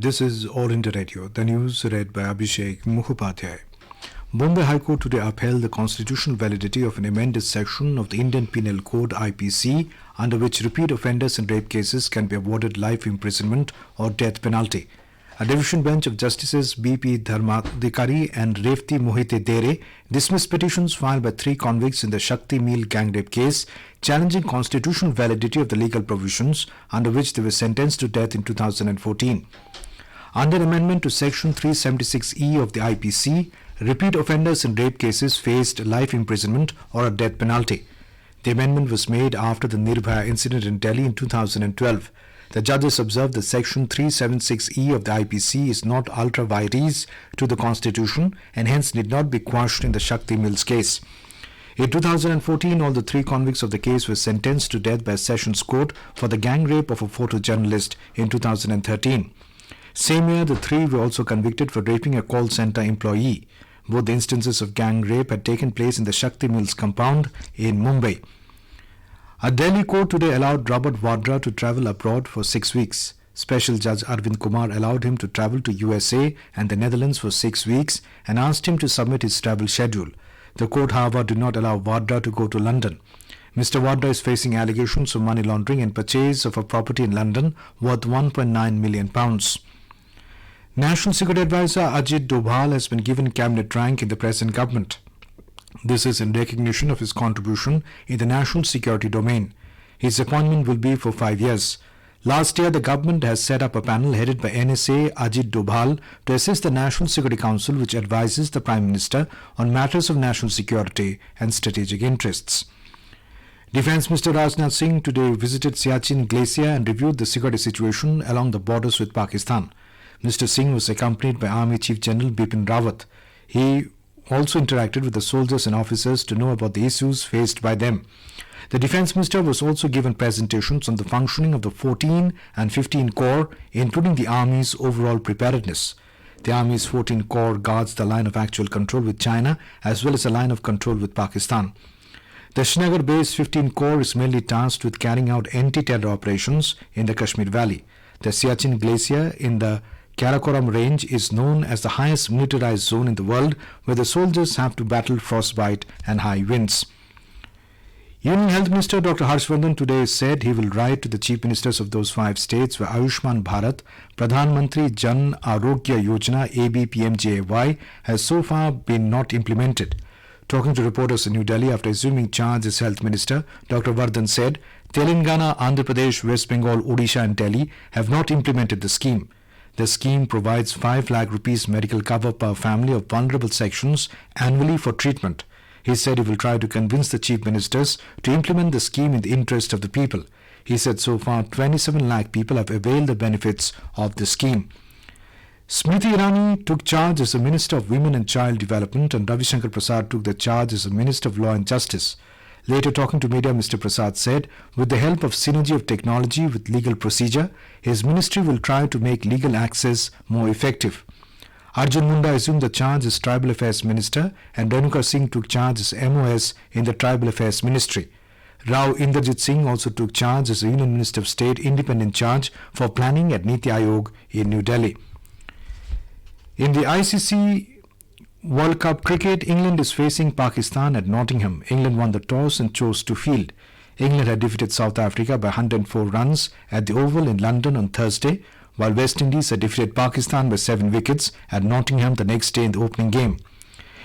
This is All India Radio. The news read by Abhishek Mukhopadhyay. Bombay High Court today upheld the constitutional validity of an amended section of the Indian Penal Code (IPC) under which repeat offenders in rape cases can be awarded life imprisonment or death penalty. A division bench of Justices B.P. Dharmadhikari and Revti Mohite Dere dismissed petitions filed by 3 convicts in the Shakti Meal gang rape case, challenging constitutional validity of the legal provisions under which they were sentenced to death in 2014. Under amendment to Section 376E of the IPC, repeat offenders in rape cases faced life imprisonment or a death penalty. The amendment was made after the Nirbhaya incident in Delhi in 2012. The judges observed that Section 376E of the IPC is not ultra vires to the Constitution and hence need not be quashed in the Shakti Mills case. In 2014, all the 3 convicts of the case were sentenced to death by a Sessions Court for the gang rape of a photojournalist in 2013. Same year, the 3 were also convicted for raping a call center employee. Both instances of gang rape had taken place in the Shakti Mills compound in Mumbai. A Delhi court today allowed Robert Vadra to travel abroad for 6 weeks. Special Judge Arvind Kumar allowed him to travel to USA and the Netherlands for 6 weeks and asked him to submit his travel schedule. The court, however, did not allow Vadra to go to London. Mr. Vadra is facing allegations of money laundering and purchase of a property in London worth £1.9 million. National Security Advisor Ajit Doval has been given cabinet rank in the present government. This is in recognition of his contribution in the national security domain. His appointment will be for 5 years. Last year, the government has set up a panel headed by NSA Ajit Doval to assist the National Security Council, which advises the Prime Minister on matters of national security and strategic interests. Defence Minister Rajnath Singh today visited Siachen Glacier and reviewed the security situation along the borders with Pakistan. Mr. Singh was accompanied by Army Chief General Bipin Rawat. He also interacted with the soldiers and officers to know about the issues faced by them. The Defence Minister was also given presentations on the functioning of the 14 and 15 Corps, including the Army's overall preparedness. The Army's 14 Corps guards the line of actual control with China as well as a line of control with Pakistan. The Srinagar-based 15 Corps is mainly tasked with carrying out anti-terror operations in the Kashmir Valley. The Siachen Glacier in the Karakoram range is known as the highest militarized zone in the world, where the soldiers have to battle frostbite and high winds. Union Health Minister Dr. Harshvardhan today said he will write to the Chief Ministers of those 5 states where Ayushman Bharat, Pradhan Mantri Jan Arogya Yojana ABPMJAY has so far been not implemented. Talking to reporters in New Delhi after assuming charge as Health Minister, Dr. Vardhan said Telangana, Andhra Pradesh, West Bengal, Odisha and Delhi have not implemented the scheme. The scheme provides 5 lakh rupees medical cover per family of vulnerable sections annually for treatment. He said he will try to convince the chief ministers to implement the scheme in the interest of the people. He said so far 27 lakh people have availed the benefits of the scheme. Smriti Irani took charge as the Minister of Women and Child Development and Ravi Shankar Prasad took the charge as the Minister of Law and Justice. Later talking to media, Mr. Prasad said, with the help of synergy of technology with legal procedure, his ministry will try to make legal access more effective. Arjun Munda assumed the charge as Tribal Affairs Minister and Renuka Singh took charge as MOS in the Tribal Affairs Ministry. Rao Inderjit Singh also took charge as the Union Minister of State Independent Charge for Planning at Niti Aayog in New Delhi. In the ICC World Cup cricket, England is facing Pakistan at Nottingham. England won the toss and chose to field. England had defeated South Africa by 104 runs at the Oval in London on Thursday, while West Indies had defeated Pakistan by 7 wickets at Nottingham the next day in the opening game.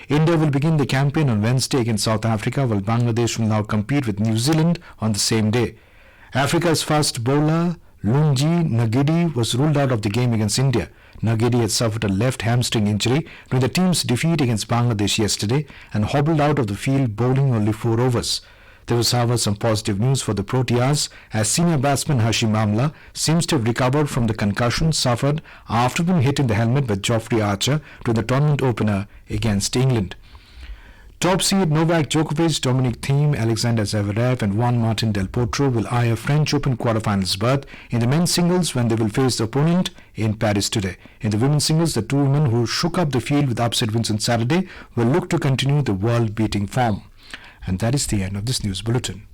India will begin the campaign on Wednesday against South Africa, while Bangladesh will now compete with New Zealand on the same day. Africa's fast bowler Lungi Nagidi was ruled out of the game against India. Nagidi had suffered a left hamstring injury during the team's defeat against Bangladesh yesterday and hobbled out of the field bowling only 4 overs. There was, however, some positive news for the Proteas as senior batsman Hashim Amla seems to have recovered from the concussion suffered after being hit in the helmet by Geoffrey Archer during the tournament opener against England. Top seed Novak Djokovic, Dominic Thiem, Alexander Zverev and Juan Martin Del Potro will eye a French Open quarterfinals berth in the men's singles when they will face the opponent in Paris today. In the women's singles, the 2 women who shook up the field with upset wins on Saturday will look to continue the world-beating form. And that is the end of this news bulletin.